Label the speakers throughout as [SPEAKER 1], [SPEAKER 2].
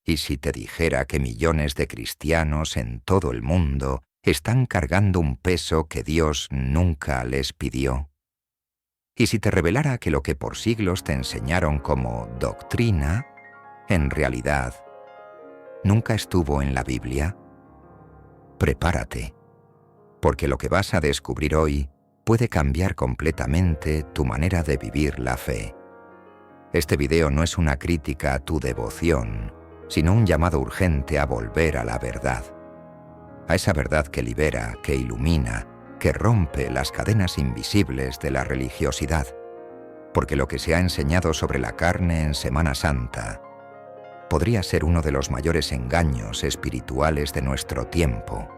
[SPEAKER 1] ¿Y si te dijera que millones de cristianos en todo el mundo están cargando un peso que Dios nunca les pidió? ¿Y si te revelara que lo que por siglos te enseñaron como doctrina, en realidad, nunca estuvo en la Biblia? Prepárate, porque lo que vas a descubrir hoy puede cambiar completamente tu manera de vivir la fe. Este video no es una crítica a tu devoción, sino un llamado urgente a volver a la verdad. A esa verdad que libera, que ilumina, que rompe las cadenas invisibles de la religiosidad. Porque lo que se ha enseñado sobre la carne en Semana Santa podría ser uno de los mayores engaños espirituales de nuestro tiempo.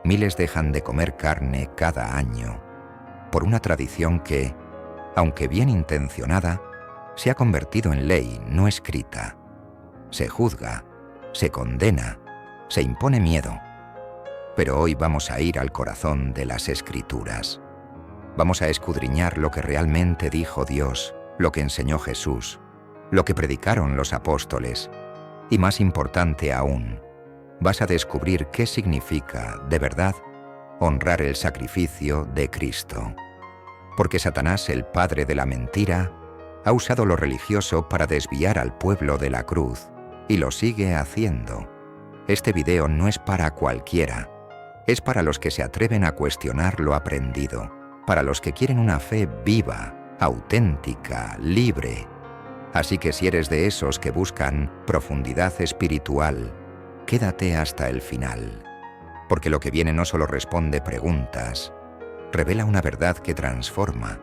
[SPEAKER 1] Miles dejan de comer carne cada año por una tradición que, aunque bien intencionada, se ha convertido en ley no escrita. Se juzga, se condena, se impone miedo. Pero hoy vamos a ir al corazón de las Escrituras. Vamos a escudriñar lo que realmente dijo Dios, lo que enseñó Jesús, lo que predicaron los apóstoles. Y más importante aún, vas a descubrir qué significa, de verdad, honrar el sacrificio de Cristo. Porque Satanás, el padre de la mentira, ha usado lo religioso para desviar al pueblo de la cruz, y lo sigue haciendo. Este video no es para cualquiera, es para los que se atreven a cuestionar lo aprendido, para los que quieren una fe viva, auténtica, libre. Así que si eres de esos que buscan profundidad espiritual, quédate hasta el final, porque lo que viene no solo responde preguntas, revela una verdad que transforma.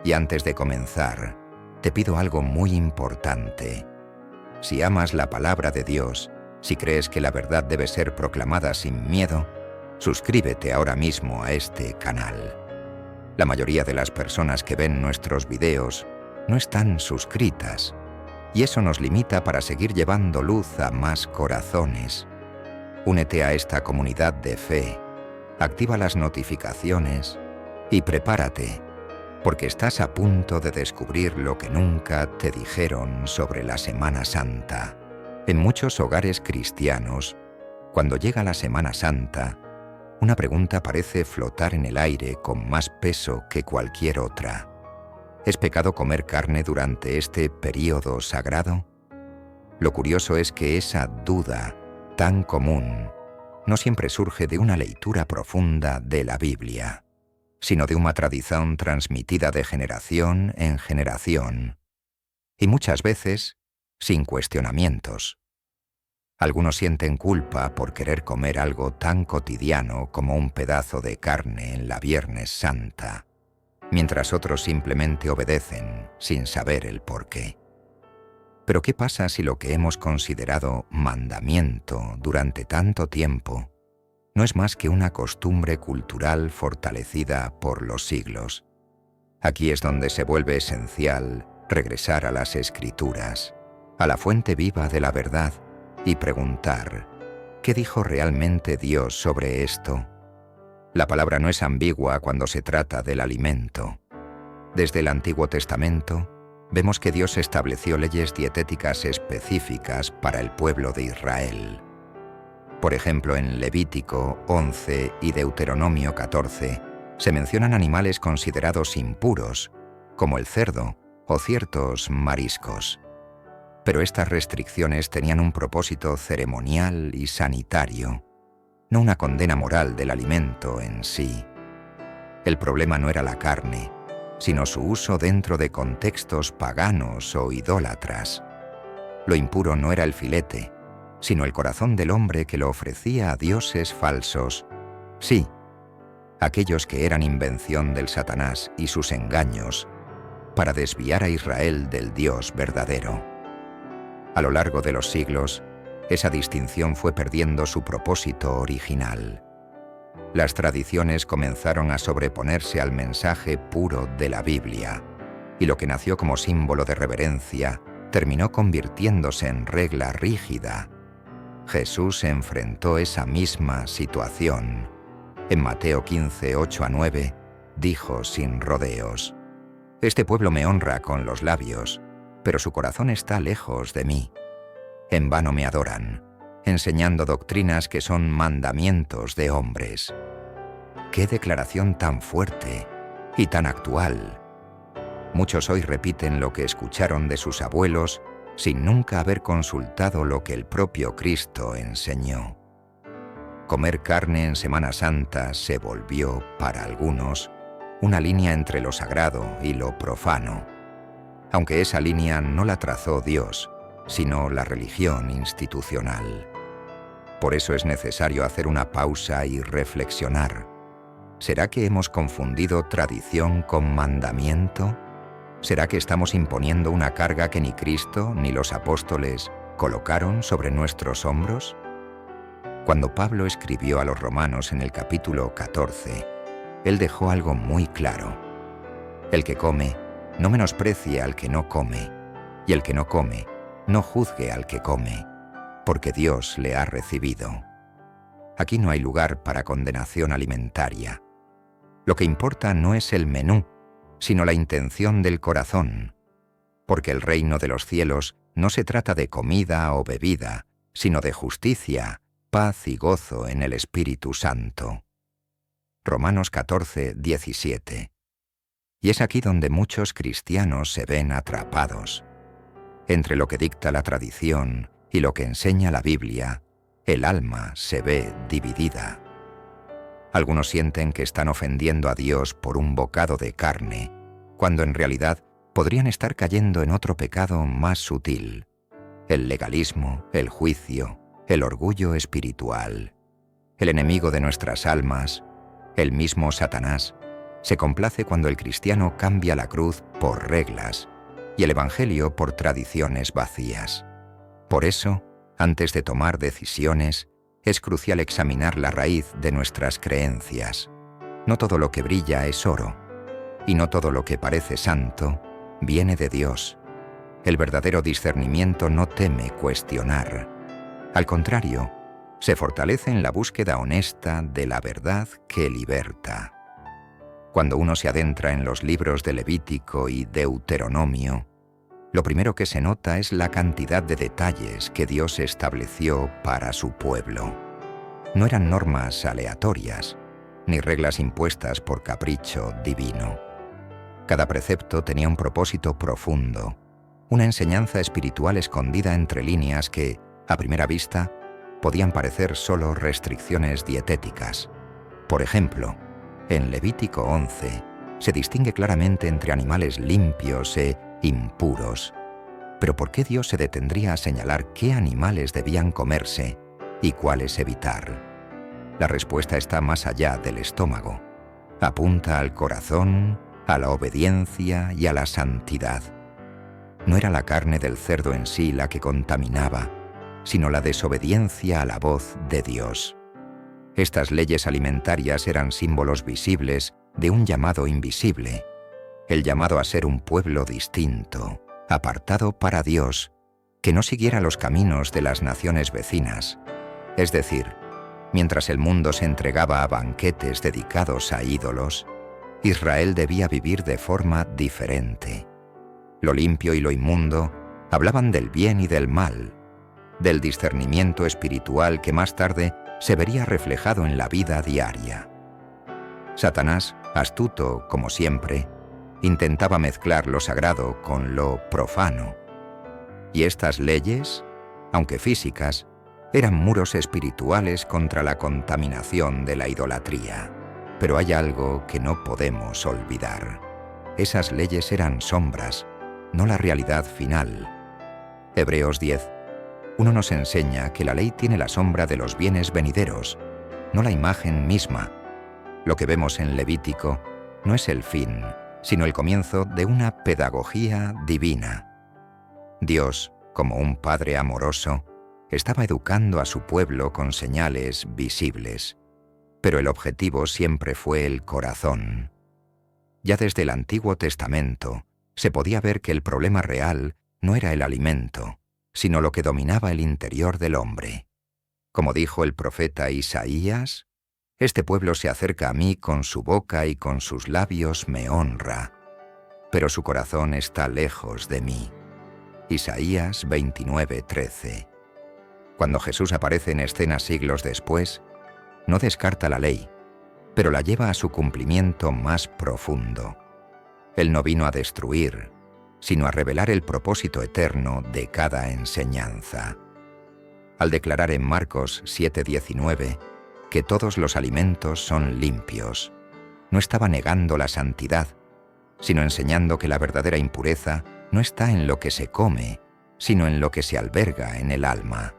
[SPEAKER 1] Y antes de comenzar, te pido algo muy importante. Si amas la palabra de Dios, si crees que la verdad debe ser proclamada sin miedo, suscríbete ahora mismo a este canal. La mayoría de las personas que ven nuestros videos no están suscritas, y eso nos limita para seguir llevando luz a más corazones. Únete a esta comunidad de fe, activa las notificaciones y prepárate, porque estás a punto de descubrir lo que nunca te dijeron sobre la Semana Santa. En muchos hogares cristianos, cuando llega la Semana Santa, una pregunta parece flotar en el aire con más peso que cualquier otra. ¿Es pecado comer carne durante este período sagrado? Lo curioso es que esa duda tan común no siempre surge de una lectura profunda de la Biblia, sino de una tradición transmitida de generación en generación, y muchas veces sin cuestionamientos. Algunos sienten culpa por querer comer algo tan cotidiano como un pedazo de carne en la Viernes Santa, mientras otros simplemente obedecen sin saber el porqué. Pero ¿qué pasa si lo que hemos considerado mandamiento durante tanto tiempo no es más que una costumbre cultural fortalecida por los siglos? Aquí es donde se vuelve esencial regresar a las Escrituras, a la fuente viva de la verdad, y preguntar, ¿qué dijo realmente Dios sobre esto? La palabra no es ambigua cuando se trata del alimento. Desde el Antiguo Testamento, vemos que Dios estableció leyes dietéticas específicas para el pueblo de Israel. Por ejemplo, en Levítico 11 y Deuteronomio 14 se mencionan animales considerados impuros, como el cerdo o ciertos mariscos. Pero estas restricciones tenían un propósito ceremonial y sanitario, no una condena moral del alimento en sí. El problema no era la carne, sino su uso dentro de contextos paganos o idólatras. Lo impuro no era el filete, sino el corazón del hombre que lo ofrecía a dioses falsos. Sí, aquellos que eran invención del Satanás y sus engaños, para desviar a Israel del Dios verdadero. A lo largo de los siglos, esa distinción fue perdiendo su propósito original. Las tradiciones comenzaron a sobreponerse al mensaje puro de la Biblia, y lo que nació como símbolo de reverencia terminó convirtiéndose en regla rígida. Jesús enfrentó esa misma situación. En Mateo 15, 8-9, dijo sin rodeos: «Este pueblo me honra con los labios, pero su corazón está lejos de mí. En vano me adoran, enseñando doctrinas que son mandamientos de hombres. ¡Qué declaración tan fuerte y tan actual! Muchos hoy repiten lo que escucharon de sus abuelos sin nunca haber consultado lo que el propio Cristo enseñó. Comer carne en Semana Santa se volvió, para algunos, una línea entre lo sagrado y lo profano, aunque esa línea no la trazó Dios, sino la religión institucional. Por eso es necesario hacer una pausa y reflexionar. ¿Será que hemos confundido tradición con mandamiento? ¿Será que estamos imponiendo una carga que ni Cristo ni los apóstoles colocaron sobre nuestros hombros? Cuando Pablo escribió a los romanos en el capítulo 14, él dejó algo muy claro. El que come, no menosprecie al que no come, y el que no come, no juzgue al que come, porque Dios le ha recibido. Aquí no hay lugar para condenación alimentaria. Lo que importa no es el menú, sino la intención del corazón, porque el reino de los cielos no se trata de comida o bebida, sino de justicia, paz y gozo en el Espíritu Santo. Romanos 14, 17. Y es aquí donde muchos cristianos se ven atrapados. Entre lo que dicta la tradición y lo que enseña la Biblia, el alma se ve dividida. Algunos sienten que están ofendiendo a Dios por un bocado de carne, cuando en realidad podrían estar cayendo en otro pecado más sutil: el legalismo, el juicio, el orgullo espiritual. El enemigo de nuestras almas, el mismo Satanás, se complace cuando el cristiano cambia la cruz por reglas y el evangelio por tradiciones vacías. Por eso, antes de tomar decisiones, es crucial examinar la raíz de nuestras creencias. No todo lo que brilla es oro, y no todo lo que parece santo viene de Dios. El verdadero discernimiento no teme cuestionar. Al contrario, se fortalece en la búsqueda honesta de la verdad que liberta. Cuando uno se adentra en los libros de Levítico y Deuteronomio, lo primero que se nota es la cantidad de detalles que Dios estableció para su pueblo. No eran normas aleatorias, ni reglas impuestas por capricho divino. Cada precepto tenía un propósito profundo, una enseñanza espiritual escondida entre líneas que, a primera vista, podían parecer solo restricciones dietéticas. Por ejemplo, en Levítico 11 se distingue claramente entre animales limpios e impuros. Pero ¿por qué Dios se detendría a señalar qué animales debían comerse y cuáles evitar? La respuesta está más allá del estómago. Apunta al corazón, a la obediencia y a la santidad. No era la carne del cerdo en sí la que contaminaba, sino la desobediencia a la voz de Dios. Estas leyes alimentarias eran símbolos visibles de un llamado invisible, el llamado a ser un pueblo distinto, apartado para Dios, que no siguiera los caminos de las naciones vecinas. Es decir, mientras el mundo se entregaba a banquetes dedicados a ídolos, Israel debía vivir de forma diferente. Lo limpio y lo inmundo hablaban del bien y del mal, del discernimiento espiritual que más tarde se vería reflejado en la vida diaria. Satanás, astuto como siempre, intentaba mezclar lo sagrado con lo profano. Y estas leyes, aunque físicas, eran muros espirituales contra la contaminación de la idolatría. Pero hay algo que no podemos olvidar. Esas leyes eran sombras, no la realidad final. Hebreos 10. Uno nos enseña que la ley tiene la sombra de los bienes venideros, no la imagen misma. Lo que vemos en Levítico no es el fin, sino el comienzo de una pedagogía divina. Dios, como un padre amoroso, estaba educando a su pueblo con señales visibles, pero el objetivo siempre fue el corazón. Ya desde el Antiguo Testamento se podía ver que el problema real no era el alimento, sino lo que dominaba el interior del hombre. Como dijo el profeta Isaías, «Este pueblo se acerca a mí con su boca y con sus labios me honra, pero su corazón está lejos de mí». Isaías 29:13. Cuando Jesús aparece en escena siglos después, no descarta la ley, pero la lleva a su cumplimiento más profundo. Él no vino a destruir, sino a revelar el propósito eterno de cada enseñanza. Al declarar en Marcos 7:19 que todos los alimentos son limpios, no estaba negando la santidad, sino enseñando que la verdadera impureza no está en lo que se come, sino en lo que se alberga en el alma.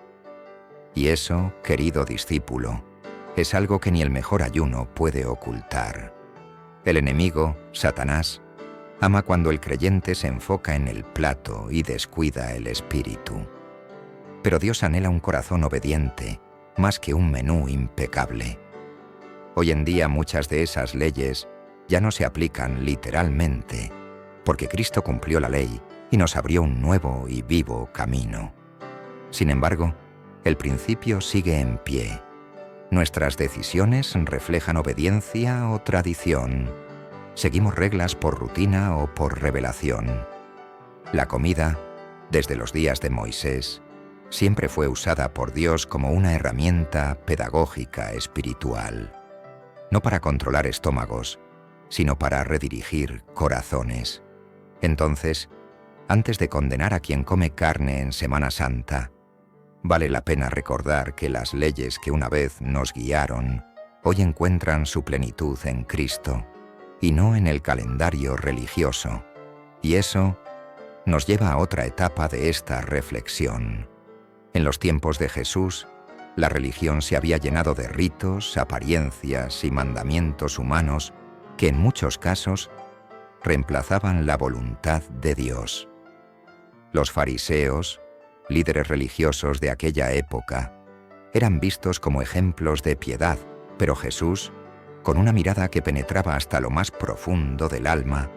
[SPEAKER 1] Y eso, querido discípulo, es algo que ni el mejor ayuno puede ocultar. El enemigo, Satanás, ama cuando el creyente se enfoca en el plato y descuida el espíritu. Pero Dios anhela un corazón obediente, más que un menú impecable. Hoy en día muchas de esas leyes ya no se aplican literalmente, porque Cristo cumplió la ley y nos abrió un nuevo y vivo camino. Sin embargo, el principio sigue en pie. Nuestras decisiones reflejan obediencia o tradición. Seguimos reglas por rutina o por revelación. La comida, desde los días de Moisés, siempre fue usada por Dios como una herramienta pedagógica espiritual, no para controlar estómagos, sino para redirigir corazones. Entonces, antes de condenar a quien come carne en Semana Santa, vale la pena recordar que las leyes que una vez nos guiaron hoy encuentran su plenitud en Cristo y no en el calendario religioso. Y eso nos lleva a otra etapa de esta reflexión. En los tiempos de Jesús, la religión se había llenado de ritos, apariencias y mandamientos humanos que en muchos casos reemplazaban la voluntad de Dios. Los fariseos, líderes religiosos de aquella época, eran vistos como ejemplos de piedad, pero Jesús, con una mirada que penetraba hasta lo más profundo del alma,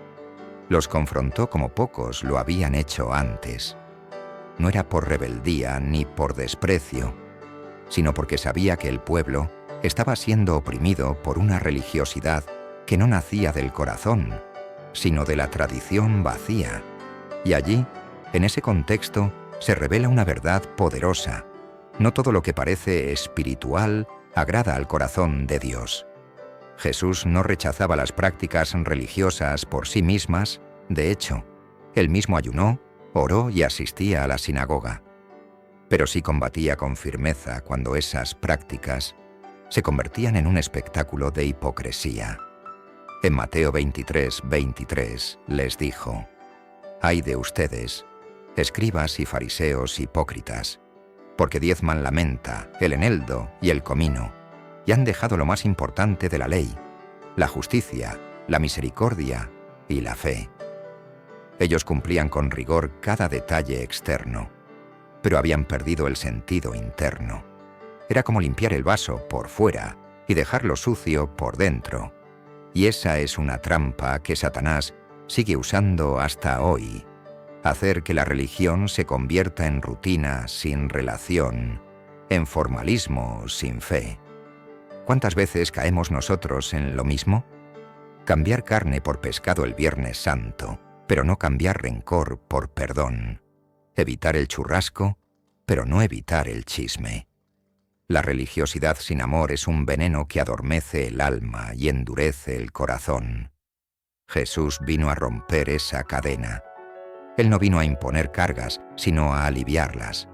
[SPEAKER 1] los confrontó como pocos lo habían hecho antes. No era por rebeldía ni por desprecio, sino porque sabía que el pueblo estaba siendo oprimido por una religiosidad que no nacía del corazón, sino de la tradición vacía. Y allí, en ese contexto, se revela una verdad poderosa. No todo lo que parece espiritual agrada al corazón de Dios. Jesús no rechazaba las prácticas religiosas por sí mismas. De hecho, él mismo ayunó, oró y asistía a la sinagoga. Pero sí combatía con firmeza cuando esas prácticas se convertían en un espectáculo de hipocresía. En Mateo 23:23 les dijo: «Ay de ustedes, escribas y fariseos hipócritas, porque diezman la menta, el eneldo y el comino, y han dejado lo más importante de la ley, la justicia, la misericordia y la fe». Ellos cumplían con rigor cada detalle externo, pero habían perdido el sentido interno. Era como limpiar el vaso por fuera y dejarlo sucio por dentro. Y esa es una trampa que Satanás sigue usando hasta hoy: hacer que la religión se convierta en rutina sin relación, en formalismo sin fe. ¿Cuántas veces caemos nosotros en lo mismo? Cambiar carne por pescado el Viernes Santo, pero no cambiar rencor por perdón. Evitar el churrasco, pero no evitar el chisme. La religiosidad sin amor es un veneno que adormece el alma y endurece el corazón. Jesús vino a romper esa cadena. Él no vino a imponer cargas, sino a aliviarlas.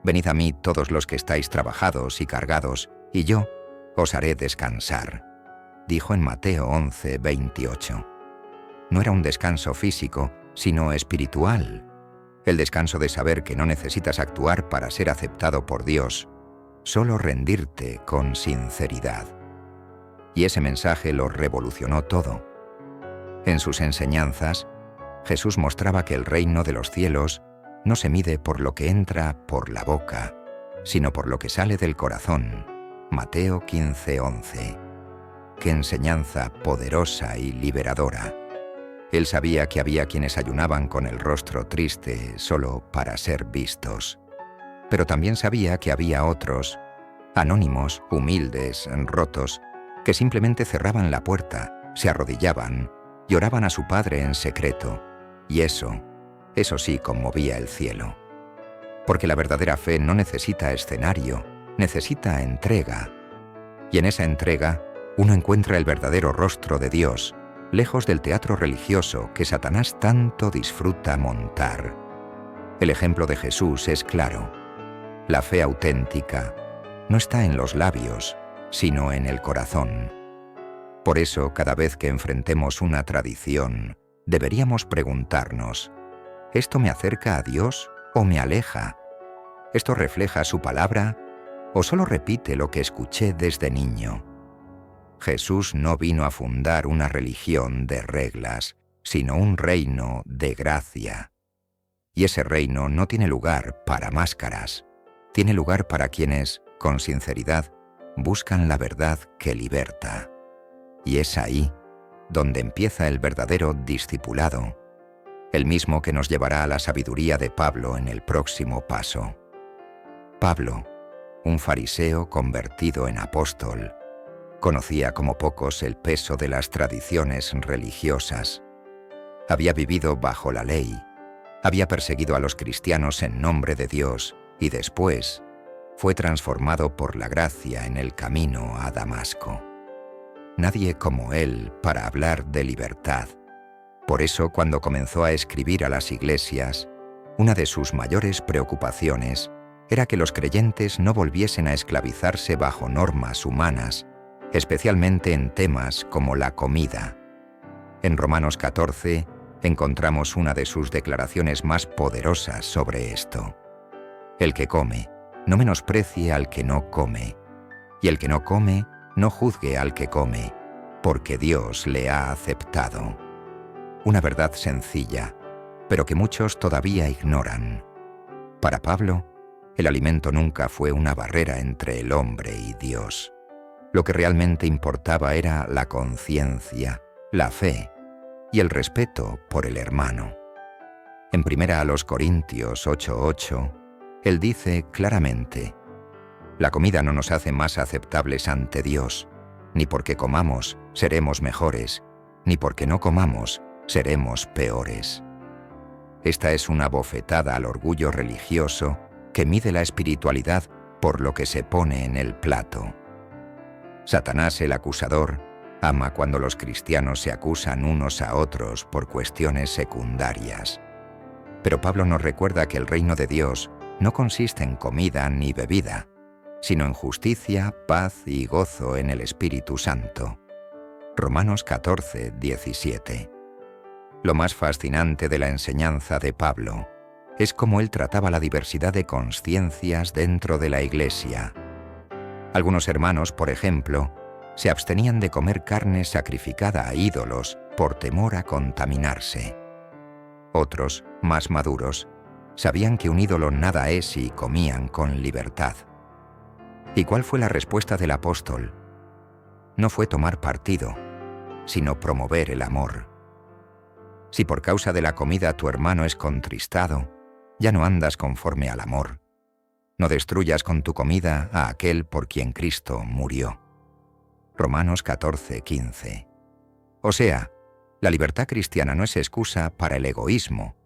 [SPEAKER 1] Venid a mí todos los que estáis trabajados y cargados, y yo os haré descansar, dijo en Mateo 11:28. No era un descanso físico, sino espiritual. El descanso de saber que no necesitas actuar para ser aceptado por Dios, solo rendirte con sinceridad. Y ese mensaje lo revolucionó todo. En sus enseñanzas, Jesús mostraba que el reino de los cielos no se mide por lo que entra por la boca, sino por lo que sale del corazón. Mateo 15:11. Qué enseñanza poderosa y liberadora. Él sabía que había quienes ayunaban con el rostro triste solo para ser vistos. Pero también sabía que había otros, anónimos, humildes, rotos, que simplemente cerraban la puerta, se arrodillaban y oraban a su Padre en secreto. Y eso sí conmovía el cielo. Porque la verdadera fe no necesita escenario, necesita entrega. Y en esa entrega, uno encuentra el verdadero rostro de Dios, lejos del teatro religioso que Satanás tanto disfruta montar. El ejemplo de Jesús es claro. La fe auténtica no está en los labios, sino en el corazón. Por eso, cada vez que enfrentemos una tradición, deberíamos preguntarnos, ¿esto me acerca a Dios o me aleja? ¿Esto refleja su palabra o solo repite lo que escuché desde niño? Jesús no vino a fundar una religión de reglas, sino un reino de gracia. Y ese reino no tiene lugar para máscaras, tiene lugar para quienes, con sinceridad, buscan la verdad que liberta. Y es ahí donde empieza el verdadero discipulado, el mismo que nos llevará a la sabiduría de Pablo en el próximo paso. Pablo, un fariseo convertido en apóstol, conocía como pocos el peso de las tradiciones religiosas. Había vivido bajo la ley, había perseguido a los cristianos en nombre de Dios y después fue transformado por la gracia en el camino a Damasco. Nadie como él para hablar de libertad. Por eso, cuando comenzó a escribir a las iglesias, una de sus mayores preocupaciones era que los creyentes no volviesen a esclavizarse bajo normas humanas, especialmente en temas como la comida. En Romanos 14 encontramos una de sus declaraciones más poderosas sobre esto. El que come, no menosprecie al que no come, y el que no come, no juzgue al que come, porque Dios le ha aceptado. Una verdad sencilla, pero que muchos todavía ignoran. Para Pablo, el alimento nunca fue una barrera entre el hombre y Dios. Lo que realmente importaba era la conciencia, la fe y el respeto por el hermano. En 1 Corintios 8:8, él dice claramente: la comida no nos hace más aceptables ante Dios, ni porque comamos seremos mejores, ni porque no comamos seremos peores. Esta es una bofetada al orgullo religioso que mide la espiritualidad por lo que se pone en el plato. Satanás, el acusador, ama cuando los cristianos se acusan unos a otros por cuestiones secundarias. Pero Pablo nos recuerda que el reino de Dios no consiste en comida ni bebida, sino en justicia, paz y gozo en el Espíritu Santo. Romanos 14:17. Lo más fascinante de la enseñanza de Pablo es cómo él trataba la diversidad de conciencias dentro de la Iglesia. Algunos hermanos, por ejemplo, se abstenían de comer carne sacrificada a ídolos por temor a contaminarse. Otros, más maduros, sabían que un ídolo nada es y comían con libertad. ¿Y cuál fue la respuesta del apóstol? No fue tomar partido, sino promover el amor. Si por causa de la comida tu hermano es contristado, ya no andas conforme al amor. No destruyas con tu comida a aquel por quien Cristo murió. Romanos 14:15. O sea, la libertad cristiana no es excusa para el egoísmo,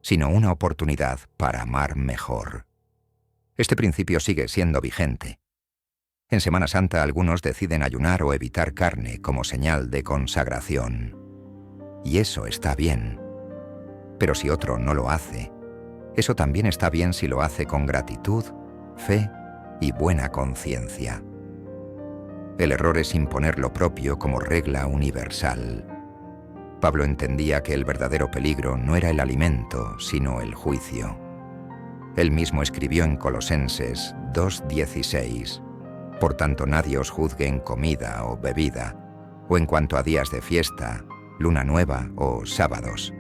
[SPEAKER 1] sino una oportunidad para amar mejor. Este principio sigue siendo vigente. En Semana Santa algunos deciden ayunar o evitar carne como señal de consagración. Y eso está bien. Pero si otro no lo hace, eso también está bien si lo hace con gratitud, fe y buena conciencia. El error es imponer lo propio como regla universal. Pablo entendía que el verdadero peligro no era el alimento, sino el juicio. Él mismo escribió en Colosenses 2:16: por tanto nadie os juzgue en comida o bebida, o en cuanto a días de fiesta, luna nueva o sábados.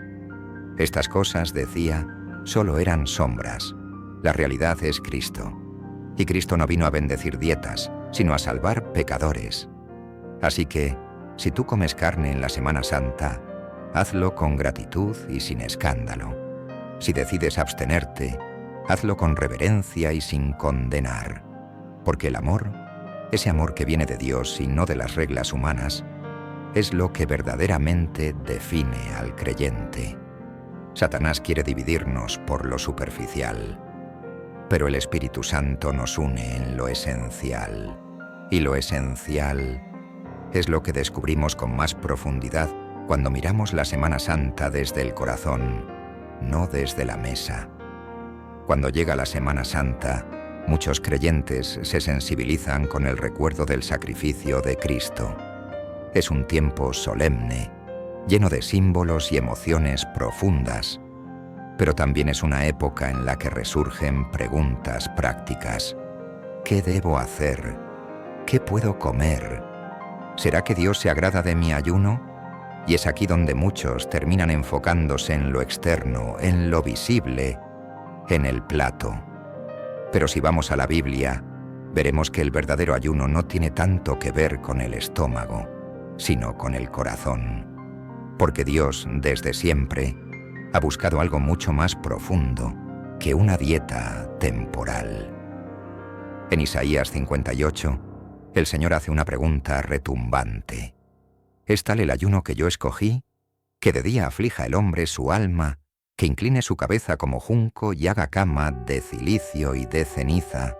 [SPEAKER 1] Estas cosas, decía, solo eran sombras. La realidad es Cristo. Y Cristo no vino a bendecir dietas, sino a salvar pecadores. Así que, si tú comes carne en la Semana Santa, hazlo con gratitud y sin escándalo. Si decides abstenerte, hazlo con reverencia y sin condenar. Porque el amor, ese amor que viene de Dios y no de las reglas humanas, es lo que verdaderamente define al creyente. Satanás quiere dividirnos por lo superficial. pero el Espíritu Santo nos une en lo esencial. Y lo esencial es lo que descubrimos con más profundidad cuando miramos la Semana Santa desde el corazón, no desde la mesa. Cuando llega la Semana Santa, muchos creyentes se sensibilizan con el recuerdo del sacrificio de Cristo. Es un tiempo solemne, lleno de símbolos y emociones profundas, pero también es una época en la que resurgen preguntas prácticas. ¿Qué debo hacer? ¿Qué puedo comer? ¿Será que Dios se agrada de mi ayuno? Y es aquí donde muchos terminan enfocándose en lo externo, en lo visible, en el plato. Pero si vamos a la Biblia, veremos que el verdadero ayuno no tiene tanto que ver con el estómago, sino con el corazón. Porque Dios, desde siempre, ha buscado algo mucho más profundo que una dieta temporal. En Isaías 58, el Señor hace una pregunta retumbante. ¿Es tal el ayuno que yo escogí? Que de día aflija el hombre su alma, que incline su cabeza como junco y haga cama de cilicio y de ceniza.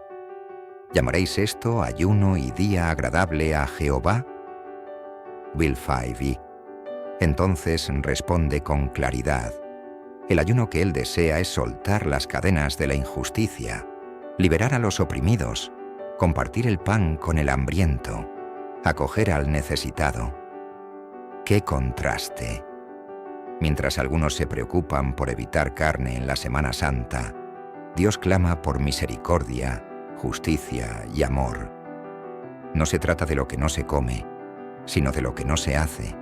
[SPEAKER 1] ¿Llamaréis esto ayuno y día agradable a Jehová? Bill Fivey. Entonces responde con claridad. El ayuno que él desea es soltar las cadenas de la injusticia, liberar a los oprimidos, compartir el pan con el hambriento, acoger al necesitado. ¡Qué contraste! Mientras algunos se preocupan por evitar carne en la Semana Santa, Dios clama por misericordia, justicia y amor. No se trata de lo que no se come, sino de lo que no se hace.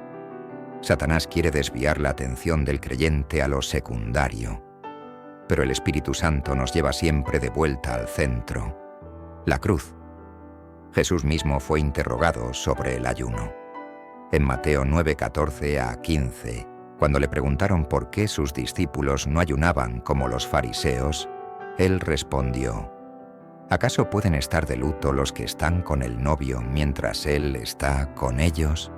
[SPEAKER 1] Satanás quiere desviar la atención del creyente a lo secundario, pero el Espíritu Santo nos lleva siempre de vuelta al centro, la cruz. Jesús mismo fue interrogado sobre el ayuno. En Mateo 9:14 a 15, cuando le preguntaron por qué sus discípulos no ayunaban como los fariseos, él respondió: ¿acaso pueden estar de luto los que están con el novio mientras él está con ellos?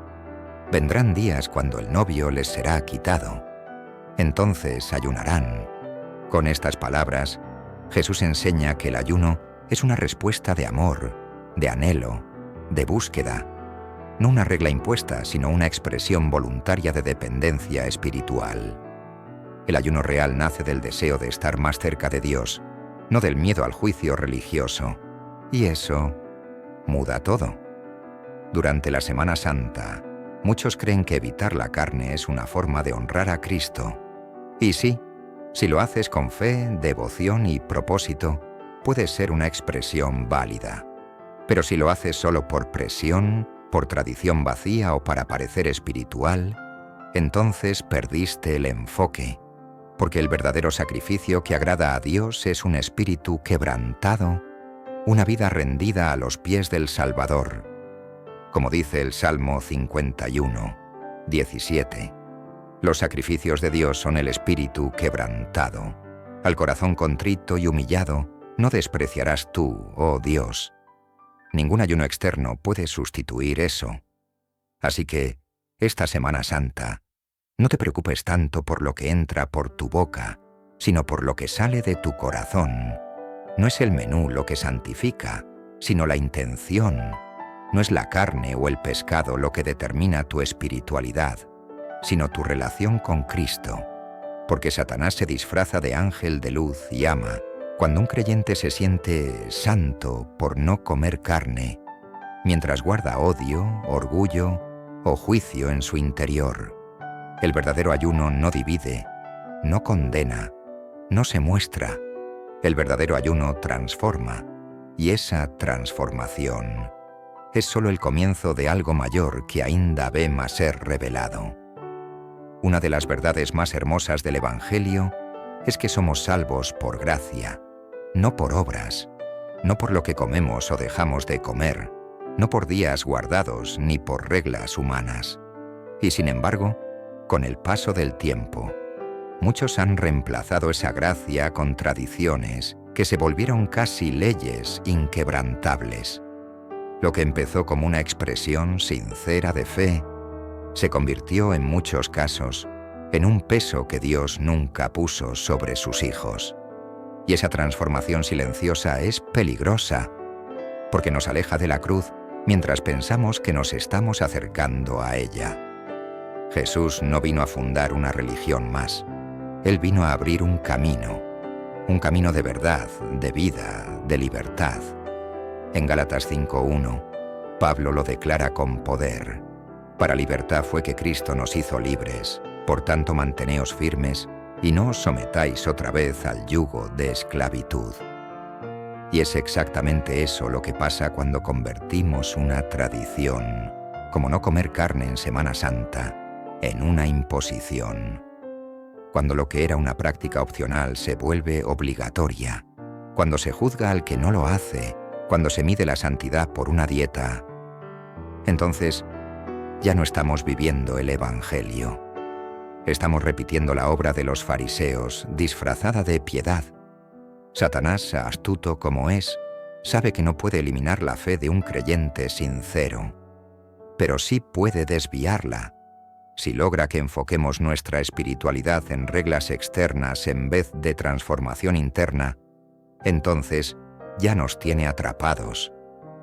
[SPEAKER 1] Vendrán días cuando el novio les será quitado. Entonces ayunarán. Con estas palabras, Jesús enseña que el ayuno es una respuesta de amor, de anhelo, de búsqueda. No una regla impuesta, sino una expresión voluntaria de dependencia espiritual. El ayuno real nace del deseo de estar más cerca de Dios, no del miedo al juicio religioso. Y eso muda todo. Durante la Semana Santa, muchos creen que evitar la carne es una forma de honrar a Cristo. Y sí, si lo haces con fe, devoción y propósito, puede ser una expresión válida. Pero si lo haces solo por presión, por tradición vacía o para parecer espiritual, entonces perdiste el enfoque, porque el verdadero sacrificio que agrada a Dios es un espíritu quebrantado, una vida rendida a los pies del Salvador. Como dice el Salmo 51, 17, los sacrificios de Dios son el espíritu quebrantado. Al corazón contrito y humillado no despreciarás tú, oh Dios. Ningún ayuno externo puede sustituir eso. Así que, esta Semana Santa, no te preocupes tanto por lo que entra por tu boca, sino por lo que sale de tu corazón. No es el menú lo que santifica, sino la intención. No es la carne o el pescado lo que determina tu espiritualidad, sino tu relación con Cristo. Porque Satanás se disfraza de ángel de luz y ama cuando un creyente se siente santo por no comer carne, mientras guarda odio, orgullo o juicio en su interior. El verdadero ayuno no divide, no condena, no se muestra. El verdadero ayuno transforma, y esa transformación es solo el comienzo de algo mayor que ainda vema ser revelado. Una de las verdades más hermosas del Evangelio es que somos salvos por gracia, no por obras, no por lo que comemos o dejamos de comer, no por días guardados ni por reglas humanas. Y sin embargo, con el paso del tiempo, muchos han reemplazado esa gracia con tradiciones que se volvieron casi leyes inquebrantables. Lo que empezó como una expresión sincera de fe, se convirtió en muchos casos en un peso que Dios nunca puso sobre sus hijos. Y esa transformación silenciosa es peligrosa, porque nos aleja de la cruz mientras pensamos que nos estamos acercando a ella. Jesús no vino a fundar una religión más. Él vino a abrir un camino de verdad, de vida, de libertad. En Gálatas 5:1, Pablo lo declara con poder. Para libertad fue que Cristo nos hizo libres, por tanto manteneos firmes y no os sometáis otra vez al yugo de esclavitud. Y es exactamente eso lo que pasa cuando convertimos una tradición, como no comer carne en Semana Santa, en una imposición. Cuando lo que era una práctica opcional se vuelve obligatoria, cuando se juzga al que no lo hace, cuando se mide la santidad por una dieta, entonces ya no estamos viviendo el Evangelio. Estamos repitiendo la obra de los fariseos, disfrazada de piedad. Satanás, astuto como es, sabe que no puede eliminar la fe de un creyente sincero, pero sí puede desviarla. Si logra que enfoquemos nuestra espiritualidad en reglas externas en vez de transformación interna, entonces ya nos tiene atrapados.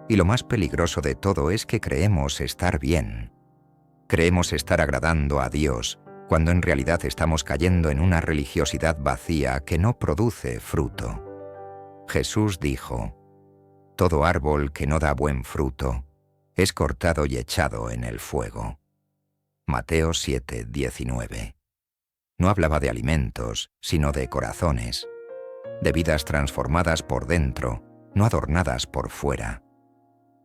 [SPEAKER 1] Y lo más peligroso de todo es que creemos estar bien. Creemos estar agradando a Dios, cuando en realidad estamos cayendo en una religiosidad vacía que no produce fruto. Jesús dijo: «Todo árbol que no da buen fruto es cortado y echado en el fuego». Mateo 7:19. No hablaba de alimentos, sino de corazones, de vidas transformadas por dentro, no adornadas por fuera.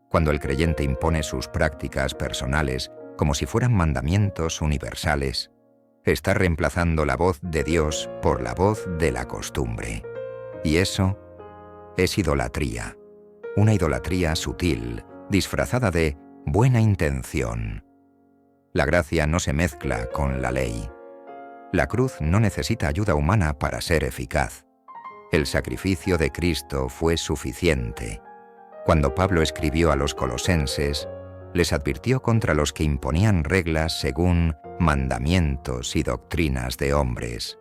[SPEAKER 1] Cuando el creyente impone sus prácticas personales como si fueran mandamientos universales, está reemplazando la voz de Dios por la voz de la costumbre. Y eso es idolatría, una idolatría sutil, disfrazada de buena intención. La gracia no se mezcla con la ley. La cruz no necesita ayuda humana para ser eficaz. El sacrificio de Cristo fue suficiente. Cuando Pablo escribió a los colosenses, les advirtió contra los que imponían reglas según mandamientos y doctrinas de hombres,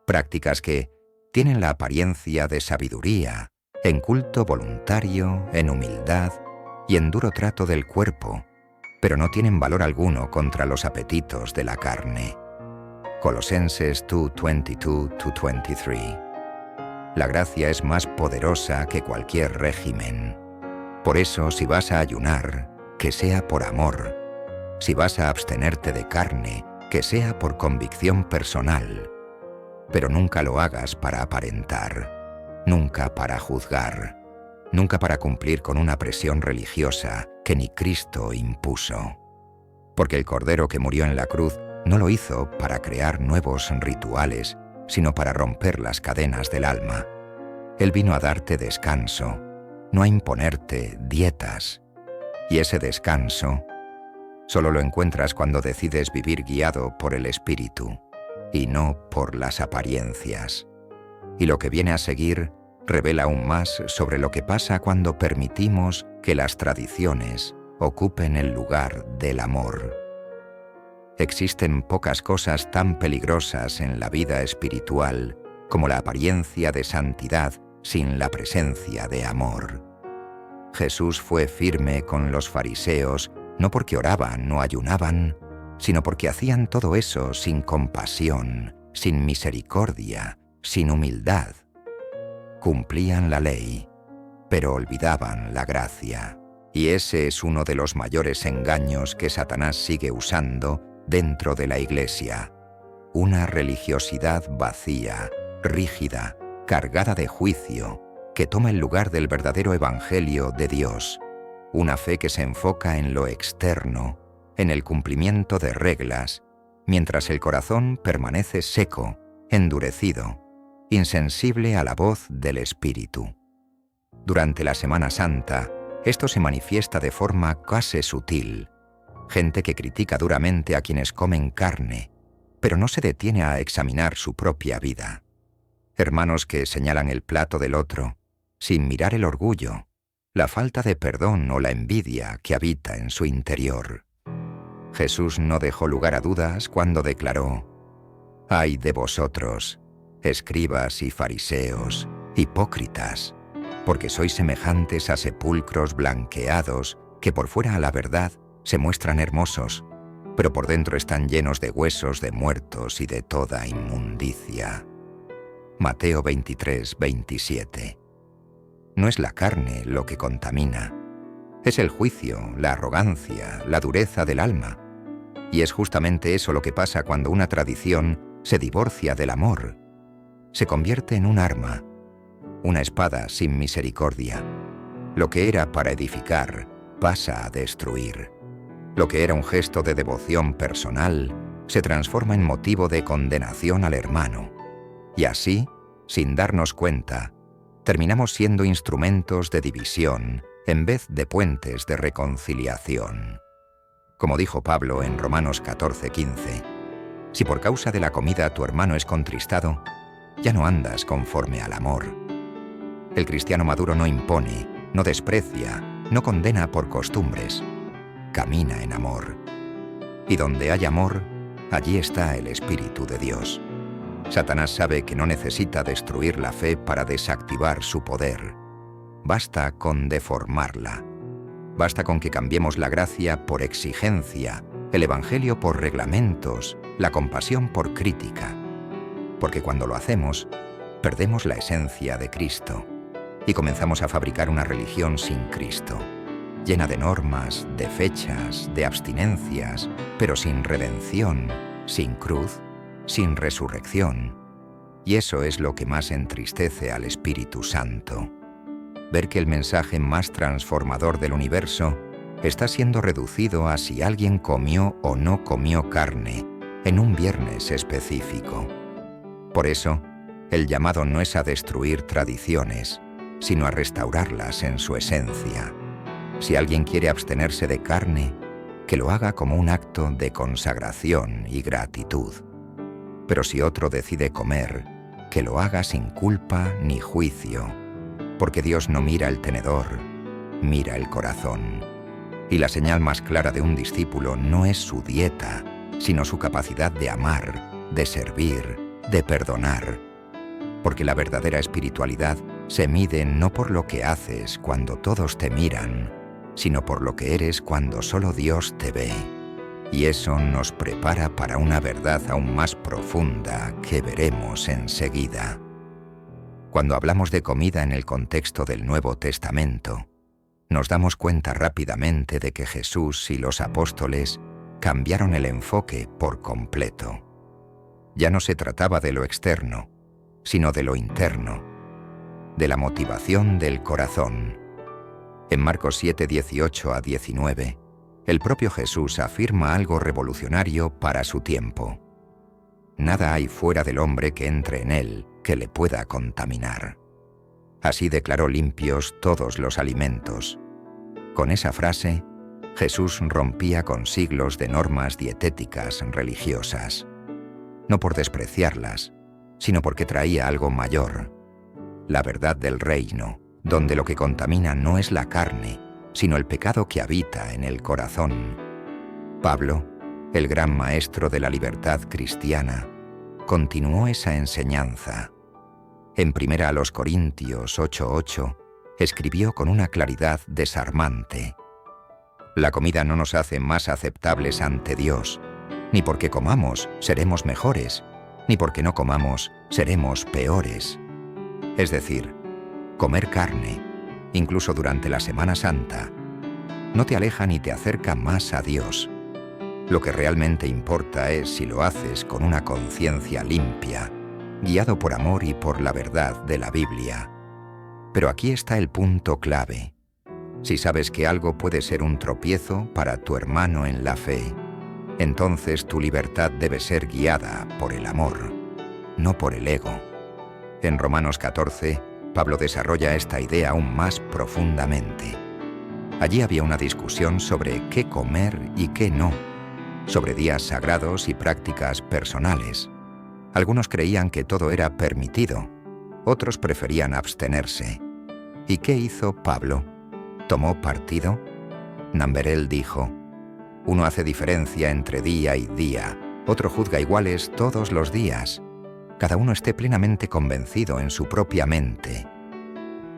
[SPEAKER 1] prácticas que tienen la apariencia de sabiduría, en culto voluntario, en humildad y en duro trato del cuerpo, pero no tienen valor alguno contra los apetitos de la carne. Colosenses 2:22-23. La gracia es más poderosa que cualquier régimen. Por eso, si vas a ayunar, que sea por amor. Si vas a abstenerte de carne, que sea por convicción personal. Pero nunca lo hagas para aparentar, nunca para juzgar, nunca para cumplir con una presión religiosa que ni Cristo impuso. Porque el Cordero que murió en la cruz no lo hizo para crear nuevos rituales, sino para romper las cadenas del alma. Él vino a darte descanso, no a imponerte dietas. Y ese descanso solo lo encuentras cuando decides vivir guiado por el Espíritu y no por las apariencias. Y lo que viene a seguir revela aún más sobre lo que pasa cuando permitimos que las tradiciones ocupen el lugar del amor. Existen pocas cosas tan peligrosas en la vida espiritual como la apariencia de santidad sin la presencia de amor. Jesús fue firme con los fariseos no porque oraban o ayunaban, sino porque hacían todo eso sin compasión, sin misericordia, sin humildad. Cumplían la ley, pero olvidaban la gracia. Y ese es uno de los mayores engaños que Satanás sigue usando dentro de la Iglesia. Una religiosidad vacía, rígida, cargada de juicio, que toma el lugar del verdadero Evangelio de Dios. Una fe que se enfoca en lo externo, en el cumplimiento de reglas, mientras el corazón permanece seco, endurecido, insensible a la voz del Espíritu. Durante la Semana Santa, esto se manifiesta de forma casi sutil. Gente que critica duramente a quienes comen carne, pero no se detiene a examinar su propia vida. Hermanos que señalan el plato del otro, sin mirar el orgullo, la falta de perdón o la envidia que habita en su interior. Jesús no dejó lugar a dudas cuando declaró: «Ay de vosotros, escribas y fariseos, Hipócritas, porque sois semejantes a sepulcros blanqueados que por fuera a la verdad se muestran hermosos, pero por dentro están llenos de huesos de muertos y de toda inmundicia. Mateo 23, 27. No es la carne lo que contamina, es el juicio, la arrogancia, la dureza del alma. Y es justamente eso lo que pasa cuando una tradición se divorcia del amor. Se convierte en un arma, una espada sin misericordia. Lo que era para edificar pasa a destruir. Lo que era un gesto de devoción personal se transforma en motivo de condenación al hermano. Y así, sin darnos cuenta, terminamos siendo instrumentos de división en vez de puentes de reconciliación. Como dijo Pablo en Romanos 14:15, si por causa de la comida tu hermano es contristado, ya no andas conforme al amor. El cristiano maduro no impone, no desprecia, no condena por costumbres, camina en amor. Y donde hay amor, allí está el Espíritu de Dios. Satanás sabe que no necesita destruir la fe para desactivar su poder. Basta con deformarla. Basta con que cambiemos la gracia por exigencia, el evangelio por reglamentos, la compasión por crítica. Porque cuando lo hacemos, perdemos la esencia de Cristo y comenzamos a fabricar una religión sin Cristo, llena de normas, de fechas, de abstinencias, pero sin redención, sin cruz, sin resurrección. Y eso es lo que más entristece al Espíritu Santo. Ver que el mensaje más transformador del universo está siendo reducido a si alguien comió o no comió carne en un viernes específico. Por eso, el llamado no es a destruir tradiciones, sino a restaurarlas en su esencia. Si alguien quiere abstenerse de carne, que lo haga como un acto de consagración y gratitud. Pero si otro decide comer, que lo haga sin culpa ni juicio, porque Dios no mira el tenedor, mira el corazón. Y la señal más clara de un discípulo no es su dieta, sino su capacidad de amar, de servir, de perdonar. Porque la verdadera espiritualidad se mide no por lo que haces cuando todos te miran, sino por lo que eres cuando solo Dios te ve. Y eso nos prepara para una verdad aún más profunda que veremos enseguida. Cuando hablamos de comida en el contexto del Nuevo Testamento, nos damos cuenta rápidamente de que Jesús y los apóstoles cambiaron el enfoque por completo. Ya no se trataba de lo externo, sino de lo interno, de la motivación del corazón. En Marcos 7, 18 a 19, el propio Jesús afirma algo revolucionario para su tiempo. Nada hay fuera del hombre que entre en él que le pueda contaminar. Así declaró limpios todos los alimentos. Con esa frase, Jesús rompía con siglos de normas dietéticas religiosas. No por despreciarlas, sino porque traía algo mayor, la verdad del reino, donde lo que contamina no es la carne, sino el pecado que habita en el corazón. Pablo, el gran maestro de la libertad cristiana, continuó esa enseñanza. En 1 Corintios 8:8, escribió con una claridad desarmante: la comida no nos hace más aceptables ante Dios, ni porque comamos seremos mejores, ni porque no comamos seremos peores. Es decir, comer carne, incluso durante la Semana Santa, no te aleja ni te acerca más a Dios. Lo que realmente importa es si lo haces con una conciencia limpia, guiado por amor y por la verdad de la Biblia. Pero aquí está el punto clave. Si sabes que algo puede ser un tropiezo para tu hermano en la fe, entonces tu libertad debe ser guiada por el amor, no por el ego. En Romanos 14, Pablo desarrolla esta idea aún más profundamente. Allí había una discusión sobre qué comer y qué no, sobre días sagrados y prácticas personales. Algunos creían que todo era permitido, otros preferían abstenerse. ¿Y qué hizo Pablo? ¿Tomó partido? Namberel dijo: uno hace diferencia entre día y día, otro juzga iguales todos los días. cada uno esté plenamente convencido en su propia mente.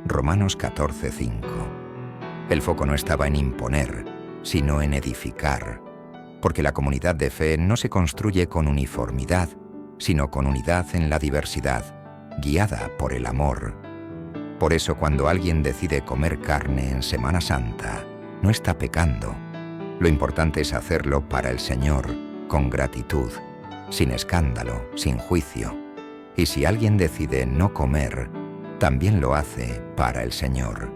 [SPEAKER 1] Romanos 14:5. El foco no estaba en imponer, sino en edificar, porque la comunidad de fe no se construye con uniformidad, sino con unidad en la diversidad, guiada por el amor. Por eso cuando alguien decide comer carne en Semana Santa, no está pecando. Lo importante es hacerlo para el Señor, con gratitud, sin escándalo, sin juicio. Y si alguien decide no comer, también lo hace para el Señor.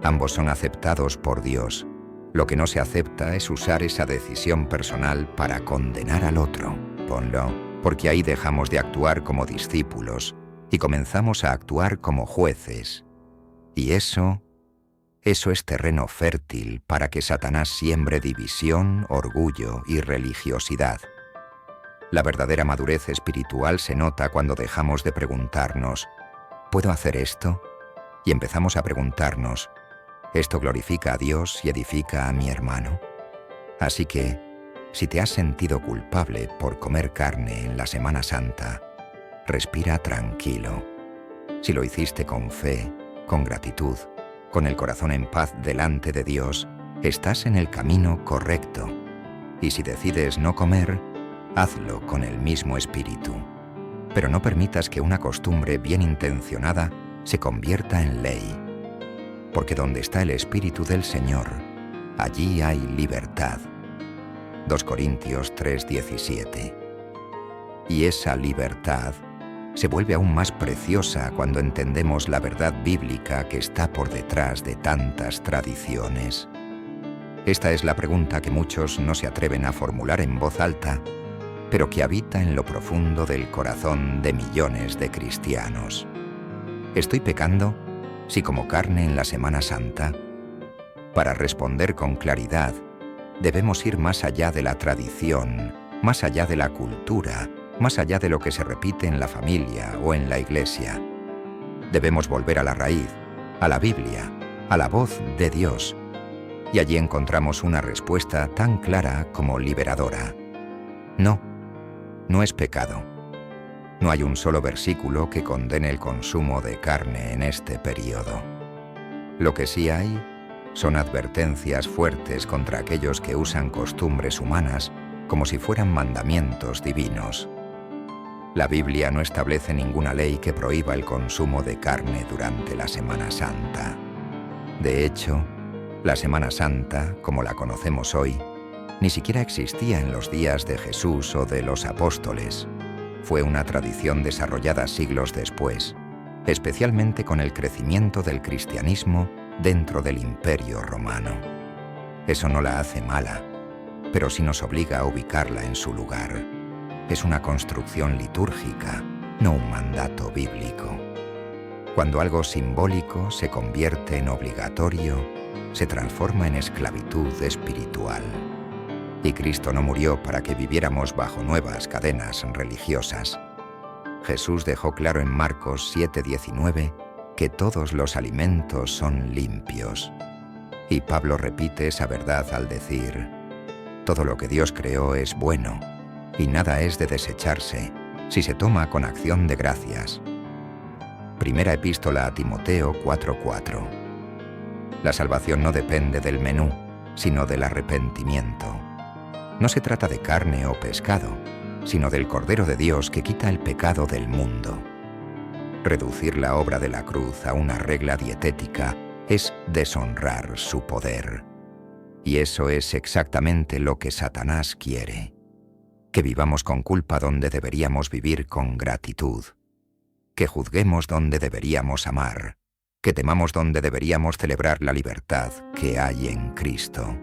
[SPEAKER 1] Ambos son aceptados por Dios. Lo que no se acepta es usar esa decisión personal para condenar al otro. Ponlo, porque ahí dejamos de actuar como discípulos y comenzamos a actuar como jueces. Y eso es terreno fértil para que Satanás siembre división, orgullo y religiosidad. La verdadera madurez espiritual se nota cuando dejamos de preguntarnos, ¿puedo hacer esto? Y empezamos a preguntarnos, ¿esto glorifica a Dios y edifica a mi hermano? Así que, si te has sentido culpable por comer carne en la Semana Santa, respira tranquilo. Si lo hiciste con fe, con gratitud, con el corazón en paz delante de Dios, estás en el camino correcto. Y si decides no comer, hazlo con el mismo espíritu. Pero no permitas que una costumbre bien intencionada se convierta en ley. Porque donde está el Espíritu del Señor, allí hay libertad. 2 Corintios 3:17. Y esa libertad se vuelve aún más preciosa cuando entendemos la verdad bíblica que está por detrás de tantas tradiciones. Esta es la pregunta que muchos no se atreven a formular en voz alta, pero que habita en lo profundo del corazón de millones de cristianos. ¿Estoy pecando si como carne en la Semana Santa? Para responder con claridad, debemos ir más allá de la tradición, más allá de la cultura, más allá de lo que se repite en la familia o en la iglesia. Debemos volver a la raíz, a la Biblia, a la voz de Dios. Y allí encontramos una respuesta tan clara como liberadora. No es pecado. No hay un solo versículo que condene el consumo de carne en este periodo. Lo que sí hay son advertencias fuertes contra aquellos que usan costumbres humanas como si fueran mandamientos divinos. La Biblia no establece ninguna ley que prohíba el consumo de carne durante la Semana Santa. De hecho, la Semana Santa, como la conocemos hoy, ni siquiera existía en los días de Jesús o de los apóstoles. Fue una tradición desarrollada siglos después, especialmente con el crecimiento del cristianismo dentro del Imperio Romano. Eso no la hace mala, pero sí nos obliga a ubicarla en su lugar. Es una construcción litúrgica, no un mandato bíblico. Cuando algo simbólico se convierte en obligatorio, se transforma en esclavitud espiritual. Y Cristo no murió para que viviéramos bajo nuevas cadenas religiosas. Jesús dejó claro en Marcos 7:19 que todos los alimentos son limpios. Y Pablo repite esa verdad al decir, todo lo que Dios creó es bueno, y nada es de desecharse si se toma con acción de gracias. Primera epístola a Timoteo 4:4. La salvación no depende del menú, sino del arrepentimiento. No se trata de carne o pescado, sino del Cordero de Dios que quita el pecado del mundo. Reducir la obra de la cruz a una regla dietética es deshonrar su poder. Y eso es exactamente lo que Satanás quiere. Que vivamos con culpa donde deberíamos vivir con gratitud. Que juzguemos donde deberíamos amar. Que temamos donde deberíamos celebrar la libertad que hay en Cristo.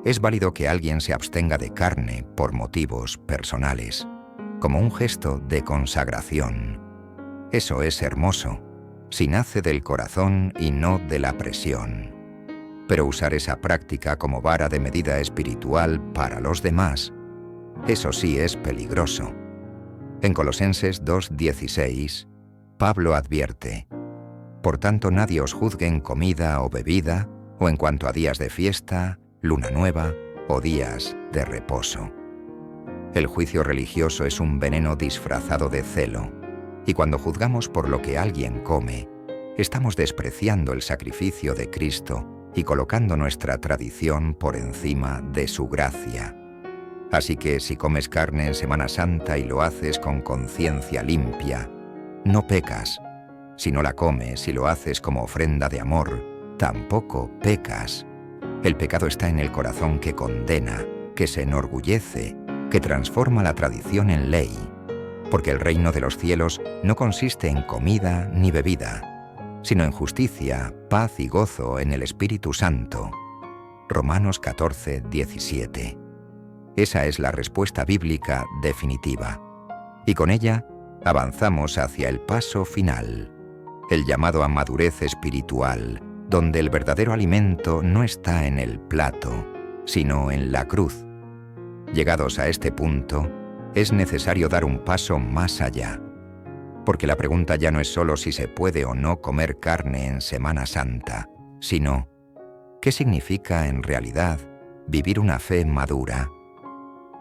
[SPEAKER 1] Es válido que alguien se abstenga de carne por motivos personales, como un gesto de consagración. Eso es hermoso, si nace del corazón y no de la presión. Pero usar esa práctica como vara de medida espiritual para los demás, eso sí es peligroso. En Colosenses 2:16, Pablo advierte, por tanto nadie os juzgue en comida o bebida, o en cuanto a días de fiesta, luna nueva o días de reposo. El juicio religioso es un veneno disfrazado de celo, y cuando juzgamos por lo que alguien come, estamos despreciando el sacrificio de Cristo y colocando nuestra tradición por encima de su gracia. Así que si comes carne en Semana Santa y lo haces con conciencia limpia, no pecas. Si no la comes y lo haces como ofrenda de amor, tampoco pecas. El pecado está en el corazón que condena, que se enorgullece, que transforma la tradición en ley, porque el reino de los cielos no consiste en comida ni bebida, sino en justicia, paz y gozo en el Espíritu Santo. Romanos 14, 17. Esa es la respuesta bíblica definitiva, y con ella avanzamos hacia el paso final, el llamado a madurez espiritual, donde el verdadero alimento no está en el plato, sino en la cruz. Llegados a este punto, es necesario dar un paso más allá, porque la pregunta ya no es solo si se puede o no comer carne en Semana Santa, sino ¿qué significa en realidad vivir una fe madura?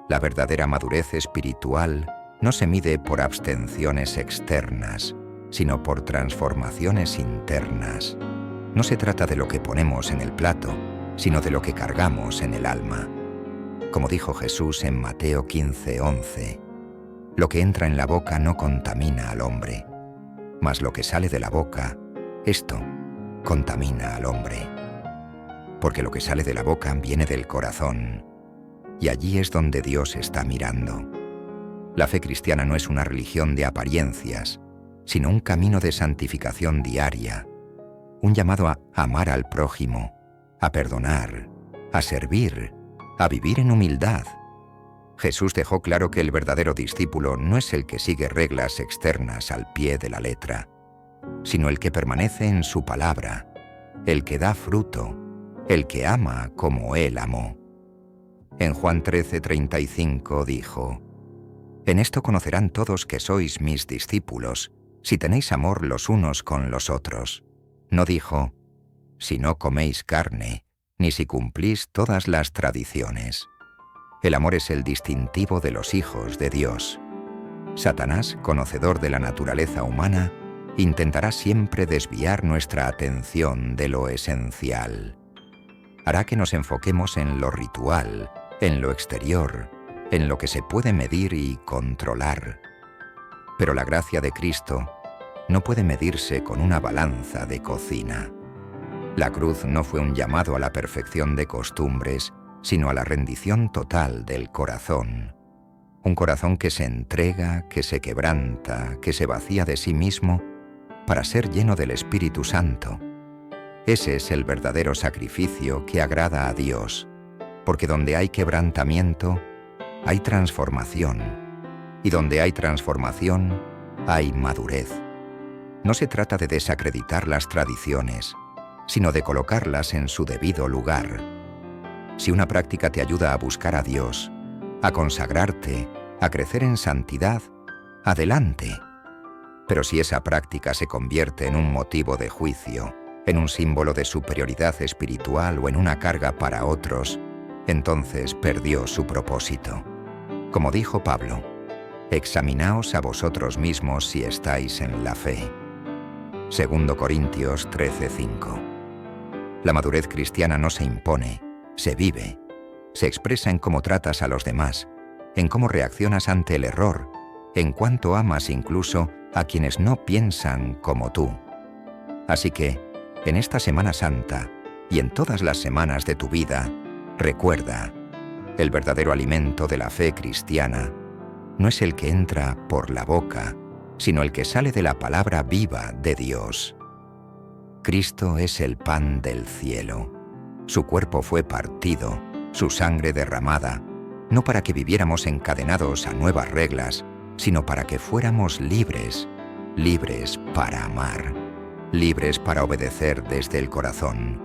[SPEAKER 1] La verdadera madurez espiritual no se mide por abstenciones externas, sino por transformaciones internas. No se trata de lo que ponemos en el plato, sino de lo que cargamos en el alma. Como dijo Jesús en Mateo 15:11, lo que entra en la boca no contamina al hombre, mas lo que sale de la boca, esto contamina al hombre. Porque lo que sale de la boca viene del corazón, y allí es donde Dios está mirando. La fe cristiana no es una religión de apariencias, sino un camino de santificación diaria, un llamado a amar al prójimo, a perdonar, a servir, a vivir en humildad. Jesús dejó claro que el verdadero discípulo no es el que sigue reglas externas al pie de la letra, sino el que permanece en su palabra, el que da fruto, el que ama como Él amó. En Juan 13:35 dijo: «En esto conocerán todos que sois mis discípulos, si tenéis amor los unos con los otros». No dijo: «si no coméis carne, ni si cumplís todas las tradiciones». El amor es el distintivo de los hijos de Dios. Satanás, conocedor de la naturaleza humana, intentará siempre desviar nuestra atención de lo esencial. Hará que nos enfoquemos en lo ritual, en lo exterior, en lo que se puede medir y controlar. Pero la gracia de Cristo no puede medirse con una balanza de cocina. La cruz no fue un llamado a la perfección de costumbres, sino a la rendición total del corazón. Un corazón que se entrega, que se quebranta, que se vacía de sí mismo para ser lleno del Espíritu Santo. Ese es el verdadero sacrificio que agrada a Dios, porque donde hay quebrantamiento, hay transformación, y donde hay transformación, hay madurez. No se trata de desacreditar las tradiciones, sino de colocarlas en su debido lugar. Si una práctica te ayuda a buscar a Dios, a consagrarte, a crecer en santidad, adelante. Pero si esa práctica se convierte en un motivo de juicio, en un símbolo de superioridad espiritual o en una carga para otros, entonces perdió su propósito. Como dijo Pablo, examinaos a vosotros mismos si estáis en la fe. 2 Corintios 13:5. La madurez cristiana no se impone, se vive, se expresa en cómo tratas a los demás, en cómo reaccionas ante el error, en cuánto amas incluso a quienes no piensan como tú. Así que, en esta Semana Santa y en todas las semanas de tu vida, recuerda, el verdadero alimento de la fe cristiana no es el que entra por la boca, sino el que sale de la palabra viva de Dios. Cristo es el pan del cielo. Su cuerpo fue partido, su sangre derramada, no para que viviéramos encadenados a nuevas reglas, sino para que fuéramos libres, libres para amar, libres para obedecer desde el corazón,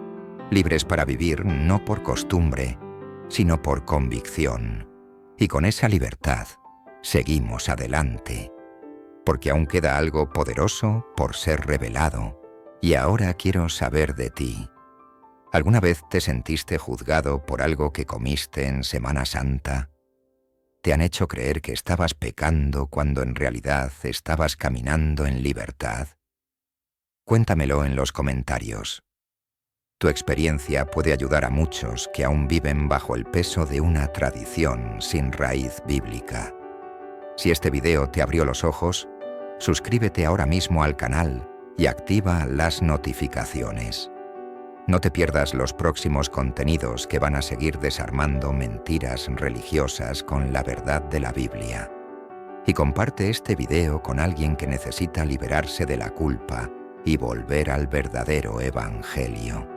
[SPEAKER 1] libres para vivir no por costumbre, sino por convicción. Y con esa libertad, seguimos adelante, porque aún queda algo poderoso por ser revelado, y ahora quiero saber de ti. ¿Alguna vez te sentiste juzgado por algo que comiste en Semana Santa? te han hecho creer que estabas pecando cuando en realidad estabas caminando en libertad? Cuéntamelo en los comentarios. Tu experiencia puede ayudar a muchos que aún viven bajo el peso de una tradición sin raíz bíblica. Si este video te abrió los ojos, suscríbete ahora mismo al canal y activa las notificaciones. No te pierdas los próximos contenidos que van a seguir desarmando mentiras religiosas con la verdad de la Biblia. Y comparte este video con alguien que necesita liberarse de la culpa y volver al verdadero evangelio.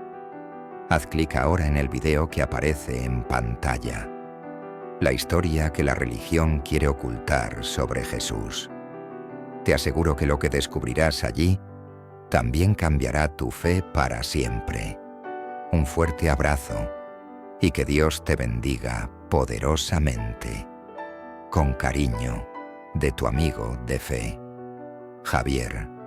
[SPEAKER 1] Haz clic ahora en el video que aparece en pantalla. La historia que la religión quiere ocultar sobre Jesús. Te aseguro que lo que descubrirás allí también cambiará tu fe para siempre. Un fuerte abrazo y que Dios te bendiga poderosamente. Con cariño, de tu amigo de fe, Javier.